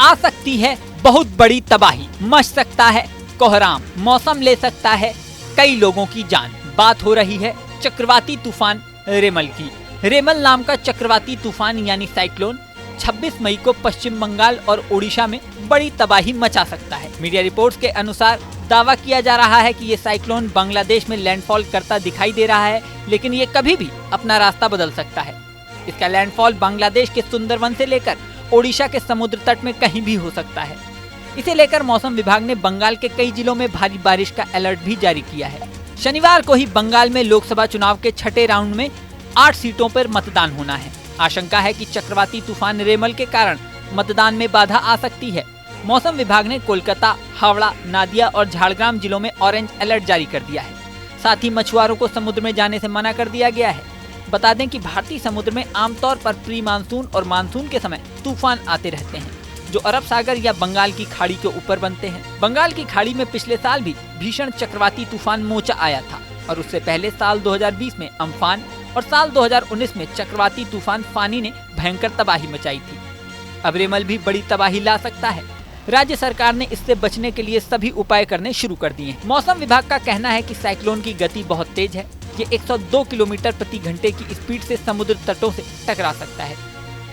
आ सकती है बहुत बड़ी तबाही, मच सकता है कोहराम, मौसम ले सकता है कई लोगों की जान। बात हो रही है चक्रवाती तूफान रेमल की। रेमल नाम का चक्रवाती तूफान यानी साइक्लोन 26 मई को पश्चिम बंगाल और ओडिशा में बड़ी तबाही मचा सकता है। मीडिया रिपोर्ट्स के अनुसार दावा किया जा रहा है कि ये साइक्लोन बांग्लादेश में लैंडफॉल करता दिखाई दे रहा है, लेकिन ये कभी भी अपना रास्ता बदल सकता है। इसका लैंडफॉल बांग्लादेश के सुंदरवन से लेकर ओडिशा के समुद्र तट में कहीं भी हो सकता है। इसे लेकर मौसम विभाग ने बंगाल के कई जिलों में भारी बारिश का अलर्ट भी जारी किया है। शनिवार को ही बंगाल में लोकसभा चुनाव के छठे राउंड में 8 सीटों पर मतदान होना है। आशंका है कि चक्रवाती तूफान रेमल के कारण मतदान में बाधा आ सकती है। मौसम विभाग ने कोलकाता, हावड़ा, नादिया और झारग्राम जिलों में ऑरेंज अलर्ट जारी कर दिया है। साथ ही मछुआरों को समुद्र में जाने से मना कर दिया गया है। बता दें कि भारतीय समुद्र में आमतौर पर प्री मानसून और मानसून के समय तूफान आते रहते हैं, जो अरब सागर या बंगाल की खाड़ी के ऊपर बनते हैं। बंगाल की खाड़ी में पिछले साल भी भीषण चक्रवाती तूफान मोचा आया था और उससे पहले साल 2020 में अम्फान और साल 2019 में चक्रवाती तूफान फानी ने भयंकर तबाही मचाई थी। अब रेमल भी बड़ी तबाही ला सकता है। राज्य सरकार ने इससे बचने के लिए सभी उपाय करने शुरू कर दिए हैं। मौसम विभाग का कहना है कि साइक्लोन की गति बहुत तेज है। ये 102 किलोमीटर प्रति घंटे की स्पीड से समुद्र तटों से टकरा सकता है।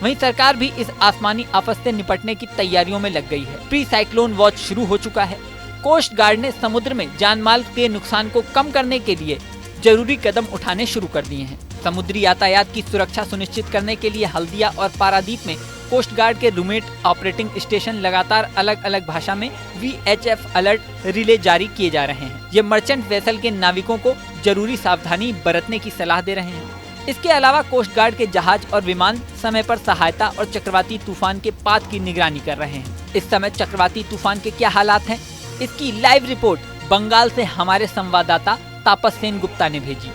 वहीं सरकार भी इस आसमानी आफत से निपटने की तैयारियों में लग गई है। प्री साइक्लोन वॉच शुरू हो चुका है। कोस्ट गार्ड ने समुद्र में जानमाल के नुकसान को कम करने के लिए जरूरी कदम उठाने शुरू कर दिए हैं। समुद्री यातायात की सुरक्षा सुनिश्चित करने के लिए हल्दिया और पारादीप में कोस्ट गार्ड के रूमेट ऑपरेटिंग स्टेशन लगातार अलग अलग भाषा में VHF अलर्ट रिले जारी किए जा रहे हैं। ये मर्चेंट वेसल के नाविकों को जरूरी सावधानी बरतने की सलाह दे रहे हैं। इसके अलावा कोस्ट गार्ड के जहाज और विमान समय पर सहायता और चक्रवाती तूफान के पाथ की निगरानी कर रहे हैं। इस समय चक्रवाती तूफान के क्या हालात हैं, इसकी लाइव रिपोर्ट बंगाल से हमारे संवाददाता तापस सेन गुप्ता ने भेजी।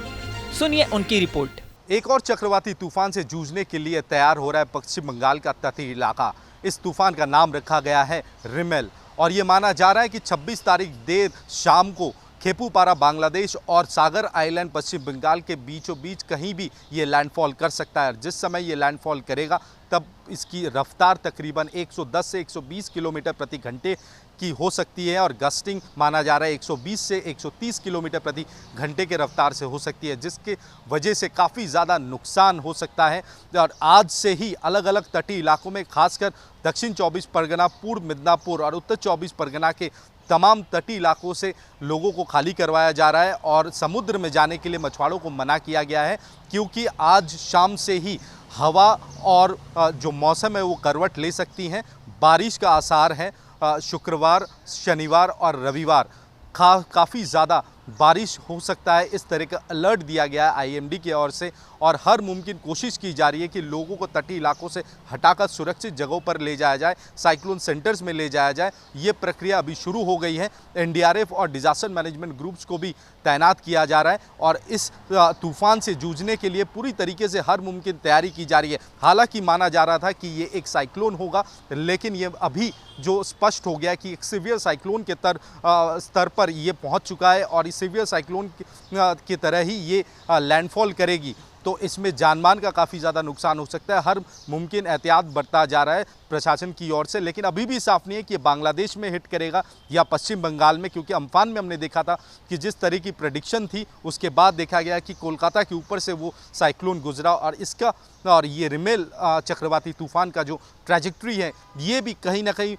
सुनिए उनकी रिपोर्ट। एक और चक्रवाती तूफान से जूझने के लिए तैयार हो रहा है पश्चिम बंगाल का तटीय इलाका। इस तूफान का नाम रखा गया है रिमेल और ये माना जा रहा है कि 26 तारीख देर शाम को खेपुपारा बांग्लादेश और सागर आइलैंड पश्चिम बंगाल के बीचों बीच कहीं भी ये लैंडफॉल कर सकता है। जिस समय ये लैंडफॉल करेगा तब इसकी रफ्तार तकरीबन 110 से 120 किलोमीटर प्रति घंटे की हो सकती है और गस्टिंग माना जा रहा है 120 से 130 किलोमीटर प्रति घंटे के रफ्तार से हो सकती है, जिसके वजह से काफ़ी ज़्यादा नुकसान हो सकता है। और आज से ही अलग अलग तटीय इलाकों में खासकर दक्षिण 24 परगना, पूर्व मिदनापुर और उत्तर 24 परगना के तमाम तटीय इलाकों से लोगों को खाली करवाया जा रहा है और समुद्र में जाने के लिए मछुआरों को मना किया गया है, क्योंकि आज शाम से ही हवा और जो मौसम है वो करवट ले सकती हैं। बारिश का आसार है। शुक्रवार, शनिवार और रविवार काफ़ी ज़्यादा बारिश हो सकता है। इस तरह का अलर्ट दिया गया है IMD की ओर से और हर मुमकिन कोशिश की जा रही है कि लोगों को तटीय इलाकों से हटाकर सुरक्षित जगहों पर ले जाया जाए, साइक्लोन सेंटर्स में ले जाया जाए। ये प्रक्रिया अभी शुरू हो गई है। NDRF और डिजास्टर मैनेजमेंट ग्रुप्स को भी तैनात किया जा रहा है और इस तूफान से जूझने के लिए पूरी तरीके से हर मुमकिन तैयारी की जा रही है। हालांकि माना जा रहा था कि ये एक साइक्लोन होगा, लेकिन ये अभी जो स्पष्ट हो गया कि एक सीवियर साइक्लोन के स्तर पर ये पहुंच चुका है और सीवियर साइक्लोन की तरह ही ये लैंडफॉल करेगी, तो इसमें जानमाल का काफ़ी ज़्यादा नुकसान हो सकता है। हर मुमकिन एहतियात बरता जा रहा है प्रशासन की ओर से, लेकिन अभी भी साफ नहीं है कि बांग्लादेश में हिट करेगा या पश्चिम बंगाल में, क्योंकि अम्फान में हमने देखा था कि जिस तरह की प्रेडिक्शन थी उसके बाद देखा गया कि कोलकाता के ऊपर से वो साइक्लोन गुजरा और ये रिमेल चक्रवाती तूफान का जो ट्रैजेक्टरी है ये भी कहीं ना कहीं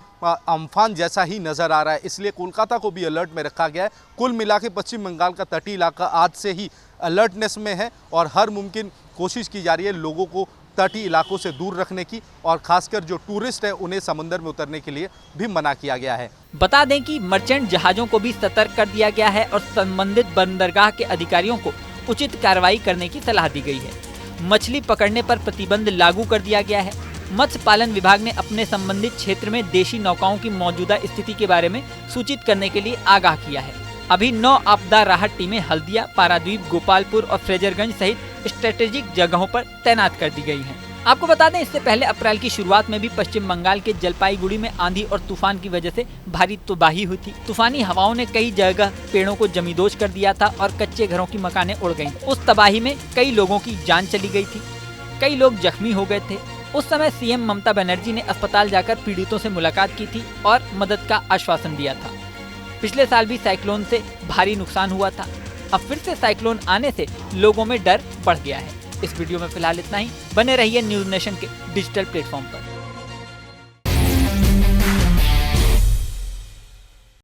अम्फान जैसा ही नज़र आ रहा है। इसलिए कोलकाता को भी अलर्ट में रखा गया है। कुल मिला के पश्चिम बंगाल का तटीय इलाका आज से ही अलर्टनेस में है और हर मुमकिन कोशिश की जा रही है लोगों को तटीय इलाकों से दूर रखने की और खासकर जो टूरिस्ट हैं उन्हें समुद्र में उतरने के लिए भी मना किया गया है। बता दें कि मर्चेंट जहाज़ों को भी सतर्क कर दिया गया है और संबंधित बंदरगाह के अधिकारियों को उचित कार्रवाई करने की सलाह दी गई है। मछली पकड़ने पर प्रतिबंध लागू कर दिया गया है। मत्स्य पालन विभाग ने अपने संबंधित क्षेत्र में देशी नौकाओं की मौजूदा स्थिति के बारे में सूचित करने के लिए आगाह किया है। अभी 9 आपदा राहत टीमें हल्दिया, पारादीप, गोपालपुर और फ्रेजरगंज सहित स्ट्रेटेजिक जगहों पर तैनात कर दी गई हैं। आपको बता दें, इससे पहले अप्रैल की शुरुआत में भी पश्चिम बंगाल के जलपाईगुड़ी में आंधी और तूफान की वजह से भारी तबाही हुई थी। तूफानी हवाओं ने कई जगह पेड़ों को जमींदोज कर दिया था और कच्चे घरों की मकानें उड़ गईं। उस तबाही में कई लोगों की जान चली गई थी, कई लोग जख्मी हो गए थे। उस समय सीएम ममता बनर्जी ने अस्पताल जाकर पीड़ितों से मुलाकात की थी और मदद का आश्वासन दिया था। पिछले साल भी साइक्लोन से भारी नुकसान हुआ था। अब फिर से साइक्लोन आने से लोगों में डर बढ़ गया है। इस वीडियो में फिलहाल इतना ही। बने रहिए न्यूज़ नेशन के डिजिटल प्लेटफॉर्म पर।